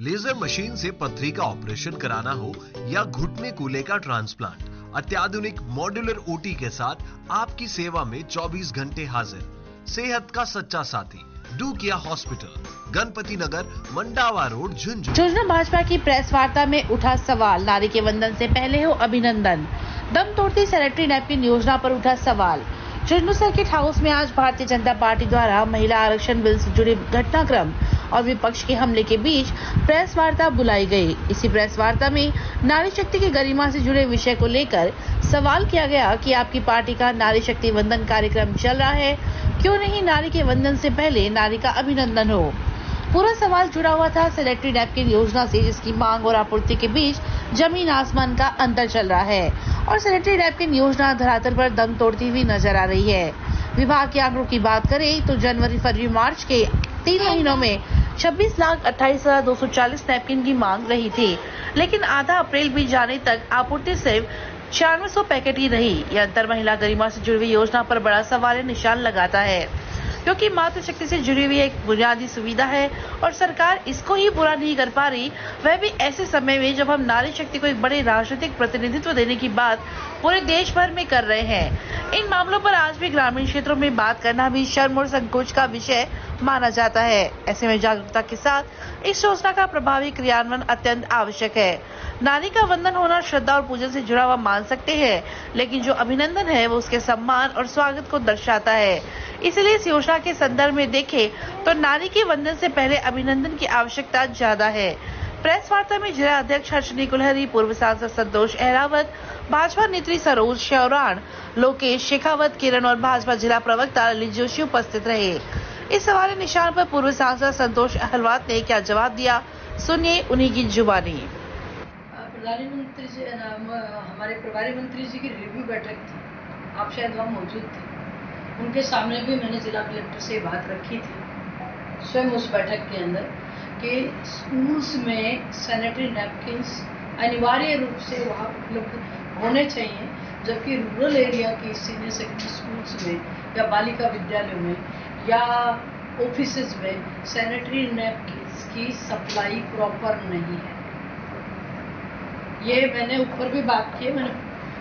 Laser machine से पथरी का ऑपरेशन कराना हो या घुटने कूल्हे का ट्रांसप्लांट, अत्याधुनिक मॉड्यूलर ओटी के साथ आपकी सेवा में 24 घंटे हाजिर। सेहत का सच्चा साथी डू किया हॉस्पिटल, गणपति नगर, मंडावा रोड, झुंझुनू। योजना भाजपा की प्रेस वार्ता में उठा सवाल, नारी के वंदन से पहले हो अभिनंदन। दम तोड़ती सैनिटरी नैपकिन योजना पर उठा सवाल। झुंझुनू सर्किट हाउस में आज भारतीय जनता पार्टी द्वारा महिला आरक्षण बिल से जुड़े घटनाक्रम और विपक्ष के हमले के बीच प्रेस वार्ता बुलाई गई। इसी प्रेस वार्ता में नारी शक्ति की गरिमा से जुड़े विषय को लेकर सवाल किया गया कि आपकी पार्टी का नारी शक्ति वंदन कार्यक्रम चल रहा है, क्यों नहीं नारी के वंदन से पहले नारी का अभिनंदन हो। पूरा सवाल जुड़ा हुआ था सैनिटरी नैपकिन योजना से, जिसकी मांग और आपूर्ति के बीच जमीन आसमान का अंतर चल रहा है और सैनिटरी नैपकिन योजना धरातल पर दम तोड़ती हुई नजर आ रही है। विभाग के आंकड़ों की बात करें तो जनवरी, फरवरी, मार्च के 3 महीनों में 26,28,240 नैपकिन की मांग रही थी, लेकिन आधा अप्रैल बीत जाने तक आपूर्ति सिर्फ 9600 पैकेट ही रही। यह अंतर महिला गरिमा से जुड़ी हुई योजना पर बड़ा सवाल निशान लगाता है, क्योंकि मातृशक्ति से जुड़ी हुई एक बुनियादी सुविधा है और सरकार इसको ही पूरा नहीं कर पा रही, वह भी ऐसे समय में जब हम नारी शक्ति को एक बड़े राजनीतिक प्रतिनिधित्व देने की बात पूरे देश भर में कर रहे हैं। इन मामलों पर आज भी ग्रामीण क्षेत्रों में बात करना भी शर्म और संकोच का विषय माना जाता है। ऐसे में जागरूकता के साथ इस योजना का प्रभावी क्रियान्वयन अत्यंत आवश्यक है। नारी का वंदन होना श्रद्धा और पूजन से जुड़ा हुआ मान सकते हैं, लेकिन जो अभिनंदन है वो उसके सम्मान और स्वागत को दर्शाता है। इसलिए इस योजना के संदर्भ में देखें तो नारी के वंदन से पहले अभिनंदन की आवश्यकता ज्यादा है। प्रेस वार्ता में जिला अध्यक्ष हर्षिनी कुलहरी, पूर्व सांसद संतोष अहरावत, भाजपा नेत्री सरोज श्योराण, लोकेश शेखावत, किरण और भाजपा जिला प्रवक्ता ललित जोशी उपस्थित रहे। इस सवाल निशान पर पूर्व सांसद संतोष अहरावत ने क्या जवाब दिया, सुनिए उन्हीं की जुबानी। प्रधानमंत्री जी, हमारे प्रभारी मंत्री जी की रिव्यू बैठक थी, आप शायद वहाँ मौजूद थे। उनके सामने भी मैंने जिला कलेक्टर से बात रखी थी स्वयं उस बैठक के अंदर कि स्कूल्स में सैनिटरी नैपकिन्स अनिवार्य रूप से वहाँ उपलब्ध होने चाहिए, जबकि रूरल एरिया की सीनियर सेकेंडरी स्कूल्स में या बालिका विद्यालयों में या ऑफिसेज में सैनिटरी नैपकिन्स की सप्लाई प्रॉपर नहीं है। ये मैंने ऊपर भी बात की है, मैंने,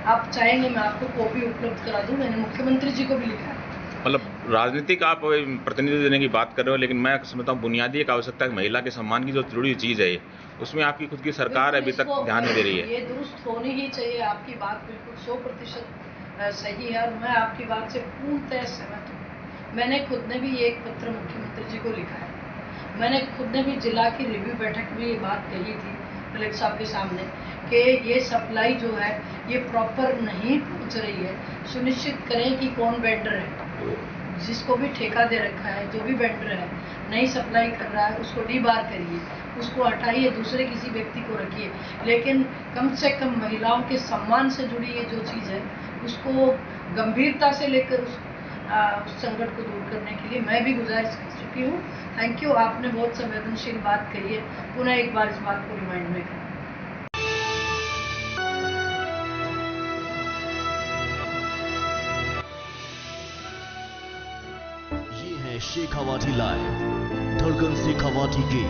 आप चाहेंगे मैं आपको कॉपी उपलब्ध करा दूं, मैंने मुख्यमंत्री जी को भी लिखा है। मतलब राजनीतिक आप प्रतिनिधित्व देने की बात कर रहे हो, लेकिन मैं समझता हूँ बुनियादी एक आवश्यकता है, महिला के सम्मान की जो जुड़ी चीज़ है, उसमें आपकी खुद की सरकार अभी तक ध्यान नहीं दे रही है। ये दुरुस्त होनी ही चाहिए। आपकी बात बिल्कुल 100% सही है और मैं आपकी बात से पूर्णतः सहमत हूँ। मैंने खुद ने भी एक पत्र मुख्यमंत्री जी को लिखा है। मैंने खुद ने भी जिला की रिव्यू बैठक में ये बात कही थी कलेक्टर साहब के सामने कि ये सप्लाई जो है ये प्रॉपर नहीं पहुंच रही है। सुनिश्चित करें कि कौन वेंडर है, जिसको भी ठेका दे रखा है, जो भी वेंडर है नहीं सप्लाई कर रहा है उसको डीबार करिए, उसको हटाइए, दूसरे किसी व्यक्ति को रखिए। लेकिन कम से कम महिलाओं के सम्मान से जुड़ी ये जो चीज़ है उसको गंभीरता से लेकर उस संकट को दूर करने के लिए मैं भी गुजारिश कर चुकी हूँ। थैंक यू, आपने बहुत संवेदनशील बात कही है, पुनः एक बार इस बात को रिमाइंड में करें। शेखावाटी लाइव, धड़कन शेखावाटी की